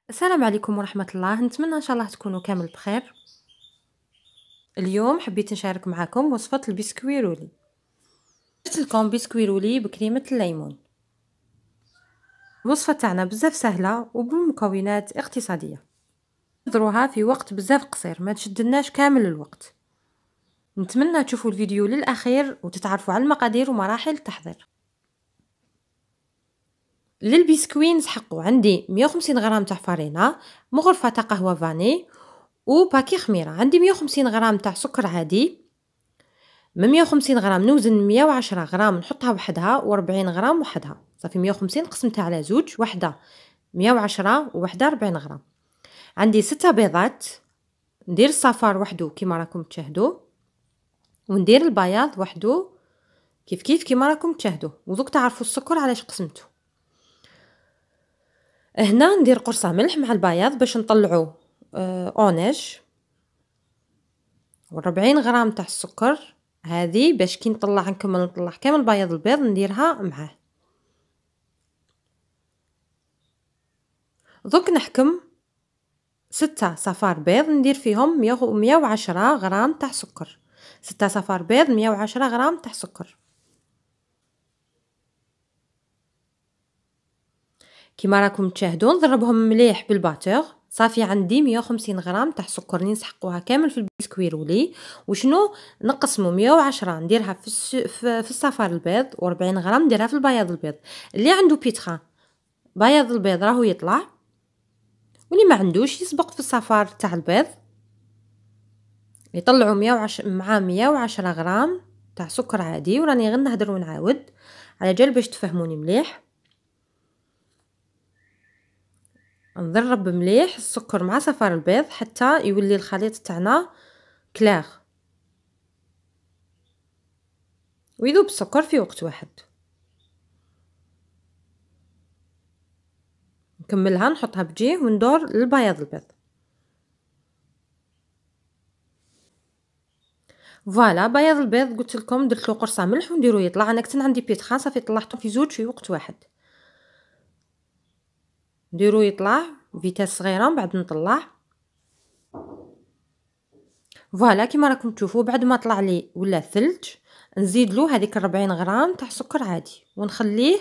السلام عليكم ورحمة الله، نتمنى إن شاء الله تكونوا كامل بخير. اليوم حبيت نشارك معكم وصفة البسكوي رولي. درت لكم بسكوي رولي بكريمة الليمون. الوصفة تاعنا بزاف سهلة وبمكونات اقتصادية، نحضروها في وقت بزاف قصير، ما تشدلناش كامل الوقت. نتمنى تشوفوا الفيديو للأخير وتتعرفوا على المقادير ومراحل التحضير. للبسكوي نسحقوا عندي 150 غرام تاع فارينة، مغرفة تاع قهوة فاني، وباكي خميرة. عندي 150 غرام تاع سكر عادي، من 150 غرام نوزن 110 غرام نحطها وحدها، و40 غرام وحدها، صافي 150 قسمتها على زوج، وحده 110 ووحده 40 غرام. عندي 6 بيضات، ندير الصفار وحده كيما راكم تشاهدوا، وندير البياض وحده كيف كيما راكم تشاهدوا. ودوك تعرفوا السكر علاش قسمته. هنا ندير قرصه ملح مع البياض باش نطلعوا اونيج، و40 غرام تاع السكر هذه باش كي نطلع نطلع كامل بياض البيض نديرها معاه. دوك نحكم 6 صفار بيض ندير فيهم 110 غرام تاع سكر. 6 صفار بيض 110 غرام تاع سكر. كيما راكم تشاهدوا نضربهم مليح بالباتور. صافي عندي 150 غرام تاع سكر اللي نسحقوها كامل في البسكوي رولي. وشنو نقسموا 110 نديرها في الصفار البيض، و40 غرام نديرها في البياض البيض. اللي عنده بيتخا بياض البيض راهو يطلع، واللي ما عندوش يسبق في الصفار تاع البيض. يطلعوا 110 مع 110 غرام تاع سكر عادي. وراني غير نهدر ونعاود على جال باش تفهموني مليح. نضرب مليح السكر مع صفار البيض حتى يولي الخليط تاعنا كلاغ ويذوب السكر في وقت واحد. نكملها نحطها بجيه وندور للبياض البيض. فوالا بياض البيض قلت لكم درت له قرصه ملح ونديرو يطلع. انا كنت عندي بيتخا صافي طلعته في زوج في وقت واحد. نديرو يطلع فيتاس صغيره من بعد نطلع. فوالا كيما راكم تشوفوا بعد ما طلع لي ولا ثلج نزيد له هذيك 40 غرام تاع سكر عادي ونخليه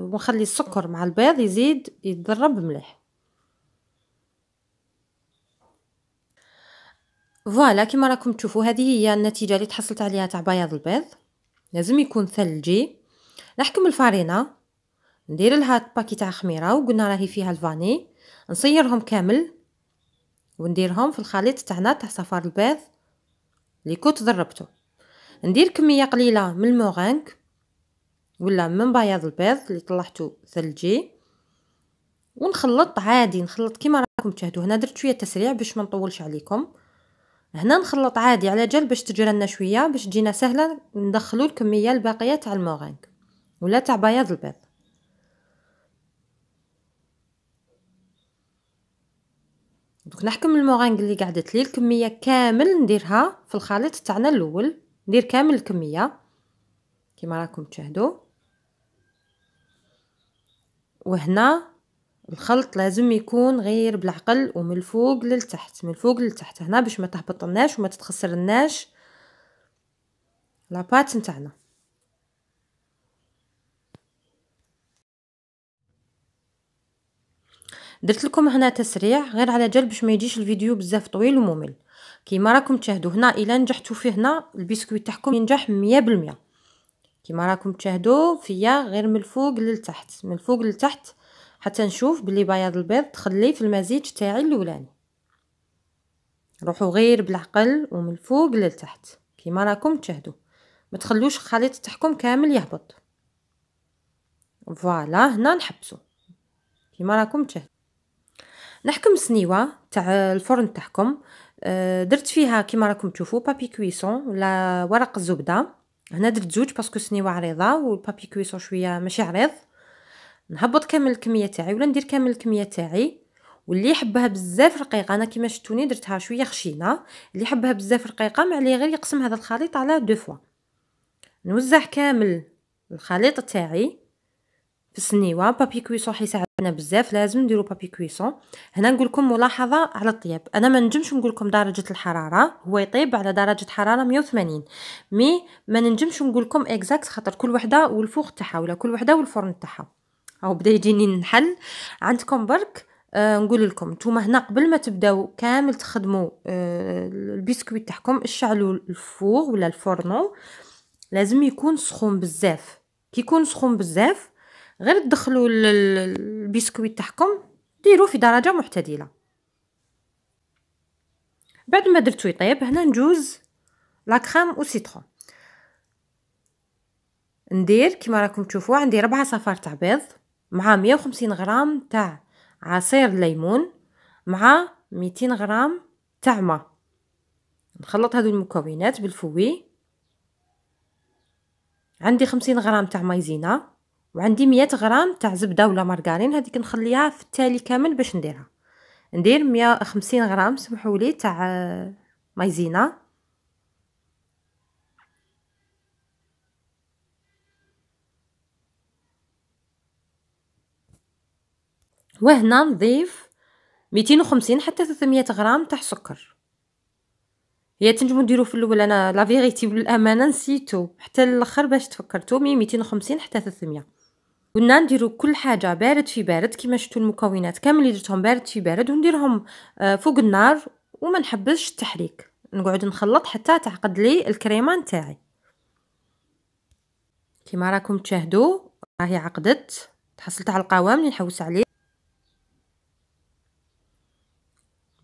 ونخلي السكر مع البيض يزيد يتضرب مليح. فوالا كيما راكم تشوفوا هذه هي النتيجه اللي تحصلت عليها تاع بياض البيض. لازم يكون ثلجي. نحكم الفارينه ندير لها باكي تاع خميره وقلنا راهي فيها الفاني، نصيرهم كامل ونديرهم في الخليط تاعنا تاع صفار البيض اللي كنت ضربته. ندير كميه قليله من المورينغ ولا من بياض البيض اللي طلعته ثلجي، ونخلط عادي. نخلط كيما راكم تشاهدوا. هنا درت شويه تسريع باش ما نطولش عليكم. هنا نخلط عادي على جال باش تجرى لنا شويه باش تجينا سهله ندخلوا الكميه الباقيه تاع المورينغ ولا تاع بياض البيض. دوك نحكم المورينغ اللي قعدت لي الكميه كامل نديرها في الخليط تاعنا الاول. ندير كامل الكميه كيما راكم تشاهدوا. وهنا الخلط لازم يكون غير بالعقل ومن الفوق للتحت، من الفوق للتحت هنا باش ما تهبطلناش وما تتخسرلناش لاباط نتاعنا. درت لكم هنا تسريع غير على جال باش ما يجيش الفيديو بزاف طويل وممل. كيما راكم تشاهدوا هنا الا نجحتوا فيه هنا البسكويت تاعكم ينجح 100%. كيما راكم تشاهدوا فيا غير من الفوق للتحت، من الفوق للتحت حتى نشوف بلي بياض البيض تخلي في المزيج تاعي الاولاني. روحوا غير بالعقل ومن الفوق للتحت كيما راكم تشاهدوا، ما تخلوش الخليط تاعكم كامل يهبط. فوالا هنا نحبسوا كيما راكم تشاهدوا. نحكم سنيوه تاع الفرن تاعكم. درت فيها كيما راكم تشوفوا بابي كويسون ولا ورق الزبده. هنا درت زوج باسكو سنيوه عريضه والبابي كويسون شويه ماشي عريض. نهبط كامل الكميه تاعي ولا ندير كامل الكميه تاعي. واللي يحبها بزاف رقيقه انا كيما شفتوني درتها شويه خشينه. اللي يحبها بزاف رقيقه ما عليه غير يقسم هذا الخليط على 2 فوا. نوزع كامل الخليط تاعي في السنيوه. بابي كويسون حيساعدنا بزاف، لازم نديرو بابي كويسون. هنا نقول لكم ملاحظه على الطياب، انا ما نجمش نقول لكم درجه الحراره، هو يطيب على درجه حراره 180، مي ما نجمش نقول لكم اكزاكت خاطر كل وحده والفوق تاعها ولا كل وحده والفرن تاعها. او بدا يجيني نحل عندكم برك. نقول لكم نتوما هنا قبل ما تبداو كامل تخدموا البسكويت تاعكم، اشعلوا الفوغ ولا الفورنو، لازم يكون سخون بزاف. كي يكون سخون بزاف غير تدخلوا البسكويت تاعكم، ديروه في درجه معتدله. بعد ما درتو يطيب، هنا نجوز لا كريم او سيترون. ندير كيما راكم تشوفوا عندي 4 صفار تاع بيض مع 150 غرام تاع عصير ليمون مع 200 غرام تاع ما. نخلط هذو المكونات بالفوي. عندي 50 غرام تاع مايزينا، وعندي 100 غرام تاع زبده ولا مارغرين، هذيك نخليها في التالي كامل باش نديرها. ندير 150 غرام سمحولي تاع مايزينا، وهنا نضيف 250 حتى 300 غرام تاع سكر. هي تنجمو ديرو في الاول، انا لا فيغيتي بالامانه نسيتو حتى الاخر باش تفكرتو، 250 حتى 300. قلنا نديرو كل حاجه بارد في بارد، كيما شفتوا المكونات كامل اللي درتهم بارد في بارد، ونديرهم فوق النار وما نحبسش التحريك، نقعد نخلط حتى تعقد لي الكريمه نتاعي. كيما راكم تشاهدوا راهي عقدت، تحصلت على القوام اللي نحوس عليه.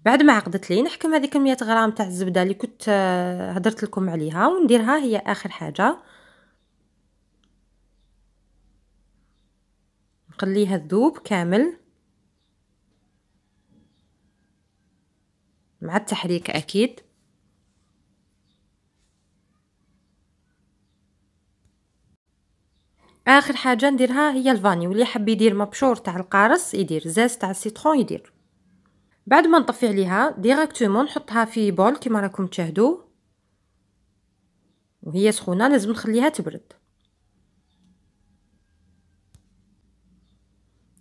بعد ما عقدت لي نحكم هذيك 100 غرام تاع الزبده اللي كنت هدرت لكم عليها ونديرها هي اخر حاجه، نخليها تذوب كامل مع التحريك اكيد. اخر حاجه نديرها هي الفاني، واللي حاب يدير مبشور تاع القارص يدير، زاز تاع السيترون يدير. بعد ما نطفي عليها ديراكتومون نحطها في بول كيما راكم تشاهدوا، وهي سخونه لازم نخليها تبرد.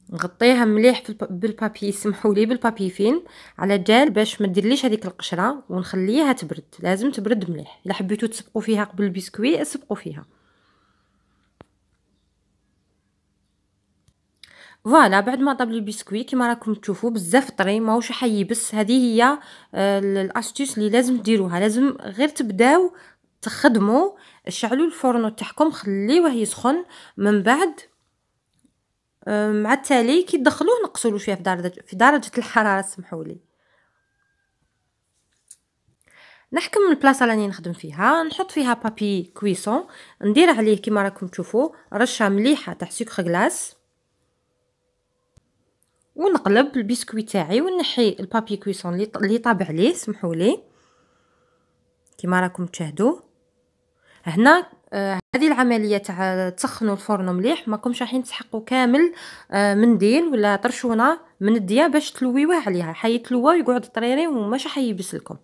نغطيها مليح بالبابي، سمحولي بالبابي فين على جال باش ما ديرليش هذيك القشره، ونخليها تبرد. لازم تبرد مليح. الا حبيتو تسبقوا فيها قبل البسكوي اسبقوا فيها. فوالا بعد ما طاب لي البسكوي كيما راكم تشوفوا بزاف طري ماهوش حيبس. هذه هي الاستيس اللي لازم ديروها، لازم غير تبداو تخدموا. شعلوا الفرن تاعكم خليوه يسخن، من بعد مع التالي كي تدخلوه نقصوا له شويه في درجه الحراره سمحولي. نحكم البلاصه اللي نخدم فيها، نحط فيها بابي كويسون، ندير عليه كيما راكم تشوفوا رشه مليحه تاع سكر غلاس، ونقلب البسكويت تاعي ونحي البابي كويسون اللي طاب عليه سمحولي كيما راكم تشاهدوا. هنا هذه العمليه تاع تسخنوا الفرن مليح، ماكمش رايحين تسحقوا كامل منديل ولا طرشونه من الديا باش تلويوه عليها، حيتلوى ويقعد طريري وماش حيبس لكم.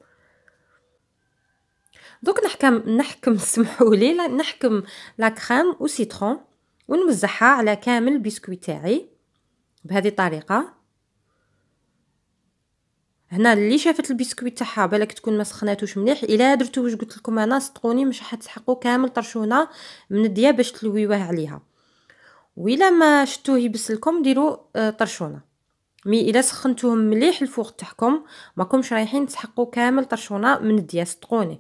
دوك نحكم سمحولي نحكم لا كريم او سيترون ونوزعها على كامل البسكويت تاعي بهذه الطريقه. هنا اللي شافت البسكويت تاعها بالك تكون ما سخناتوش مليح، الا درتو واش قلت لكم انا صدقوني مش حتسحقوا كامل طرشونه من الديا باش تلويوه عليها. وإلا ما شتوه يبس لكم ديروا طرشونه، مي الا سخنتوهم مليح الفوق تاعكم ماكمش رايحين تسحقوا كامل طرشونه من الديا صدقوني.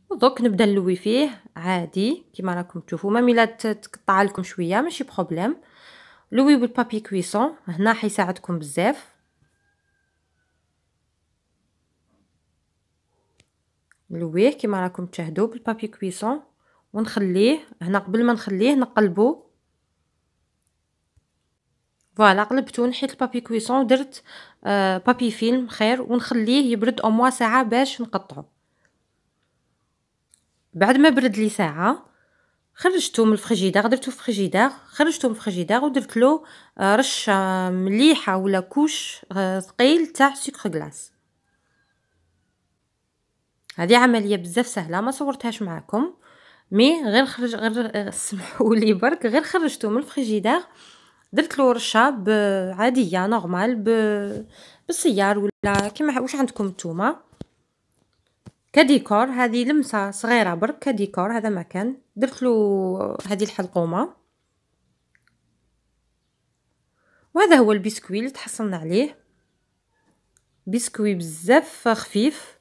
ودوك نبدا نلوي فيه عادي كيما راكم تشوفوا، ما ميلا تقطع لكم شويه ماشي بروبليم. لوي بالبابي كويسون هنا حيساعدكم بزاف. نلويه كيما راكم تشاهدوا بالبابي كويسون ونخليه هنا. قبل ما نخليه نقلبو، فوالا قلبتو نحيت البابي كويسون ودرت بابي فيلم خير، ونخليه يبرد او موا ساعه باش نقطعو. بعد ما برد لي ساعه خرجته من الفريجيدير، درتو في الفريجيدير، خرجته من الفريجيدير ودرت له رشه مليحه ولا كوش ثقيل تاع سكر غلاس. هذه عمليه بزاف سهله ما صورتهاش معكم، مي غير خرج غير سمحوا لي برك، غير خرجته من الفريجيدير درت له رشه عاديه نورمال بالسيار ولا كيما واش عندكم نتوما كديكور. هذه لمسه صغيره برك كديكور، هذا ما كان. درت له هذه الحلقومه، وهذا هو البسكوي اللي تحصلنا عليه. بسكوي بزاف خفيف،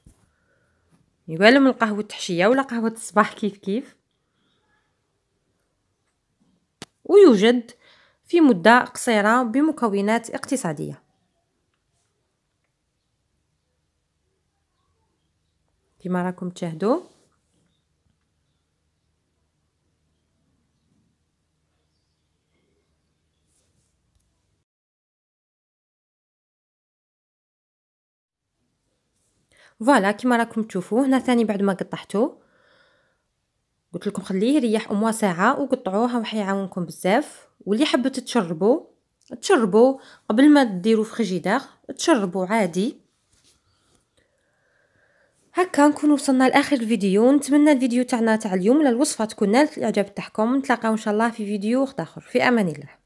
يقال من قهوه التحشيه ولا قهوه الصباح كيف كيف، ويوجد في مدة قصيرة بمكونات اقتصادية كما راكم تشاهدوا. فوالا كما راكم تشوفوا هنا ثاني بعد ما قطعته قلت لكم خليه يريح اموا ساعه وقطعوه، راح يعاونكم بزاف. واللي حبت تشربوا قبل ما ديروا في فريجيدير، تشربوا عادي. هكا نكون وصلنا لاخر الفيديو. نتمنى الفيديو تاعنا تاع اليوم ولا الوصفه تكون نالت الاعجاب تاعكم. نتلاقاو ان شاء الله في فيديو اخر. في امان الله.